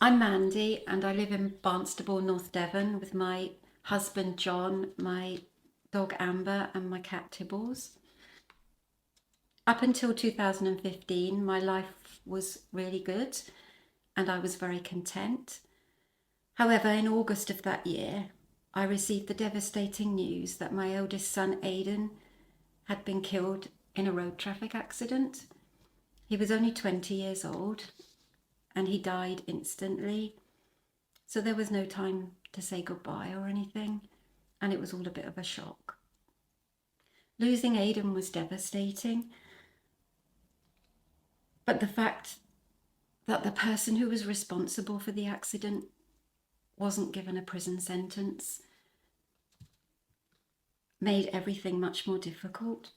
I'm Mandy and I live in Barnstaple, North Devon with my husband John, my dog Amber and my cat Tibbles. Up until 2015, my life was really good and I was very content. However, in August of that year, I received the devastating news that my eldest son Aidan had been killed in a road traffic accident. He was only 20 years old and he died instantly. So there was no time to say goodbye or anything, and it was all a bit of a shock. Losing Aidan was devastating, but the fact that the person who was responsible for the accident wasn't given a prison sentence made everything much more difficult.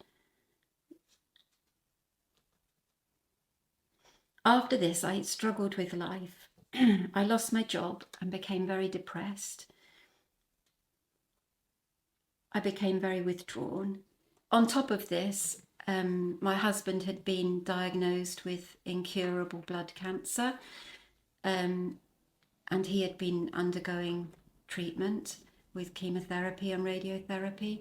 After this, I struggled with life. I lost my job and became very depressed. I became very withdrawn. On top of this, my husband had been diagnosed with incurable blood cancer, and he had been undergoing treatment with chemotherapy and radiotherapy.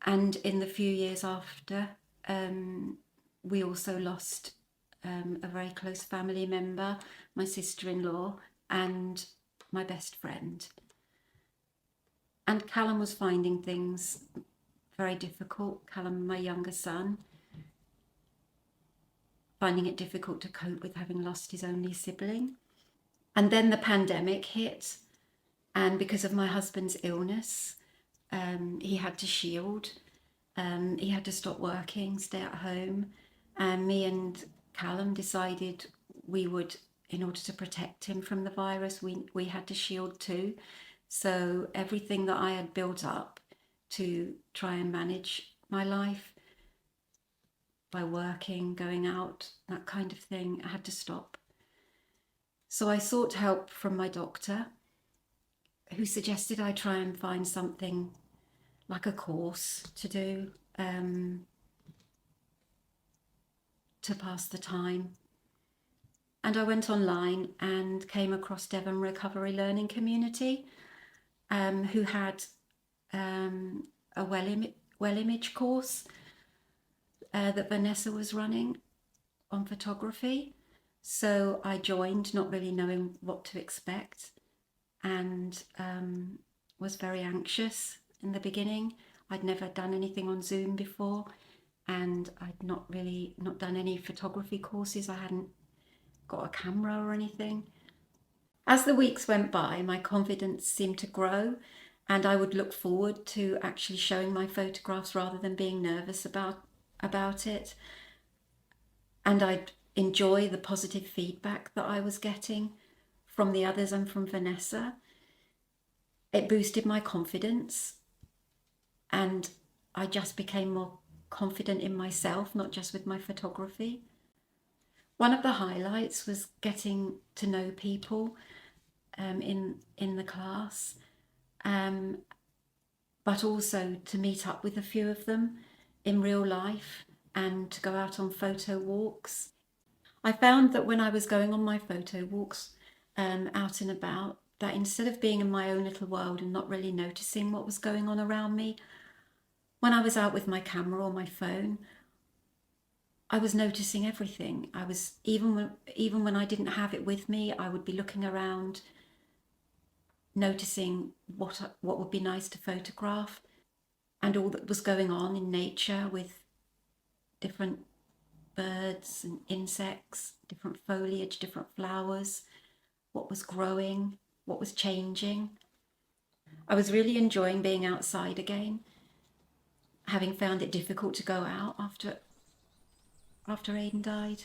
And in the few years after, we also lost a very close family member, my sister-in-law, and my best friend. And Callum was finding things very difficult. Callum, my younger son, finding it difficult to cope with having lost his only sibling. And then the pandemic hit, and because of my husband's illness, he had to shield. He had to stop working, stay at home, and me and Callum decided we would, in order to protect him from the virus, we had to shield too. So everything that I had built up to try and manage my life by working, going out, that kind of thing, I had to stop. So I sought help from my doctor, who suggested I try and find something like a course to do to pass the time. And I went online and came across Devon Recovery Learning Community, who had a well image course that Vanessa was running on photography. So I joined, not really knowing what to expect, and was very anxious in the beginning. I'd never done anything on Zoom before, and I'd not done any photography courses. I hadn't got a camera or anything. As the weeks went by, my confidence seemed to grow, and I would look forward to actually showing my photographs rather than being nervous about it. And I'd enjoy the positive feedback that I was getting from the others and from Vanessa. It boosted my confidence, and I just became more confident in myself, not just with my photography. One of the highlights was getting to know people in the class, but also to meet up with a few of them in real life and to go out on photo walks. I found that when I was going on my photo walks out and about, that instead of being in my own little world and not really noticing what was going on around me, when I was out with my camera or my phone, I was noticing everything. I was, even when I didn't have it with me, I would be looking around, noticing what would be nice to photograph, and all that was going on in nature with different birds and insects, different foliage, different flowers, what was growing, what was changing. I was really enjoying being outside again, having found it difficult to go out after Aidan died.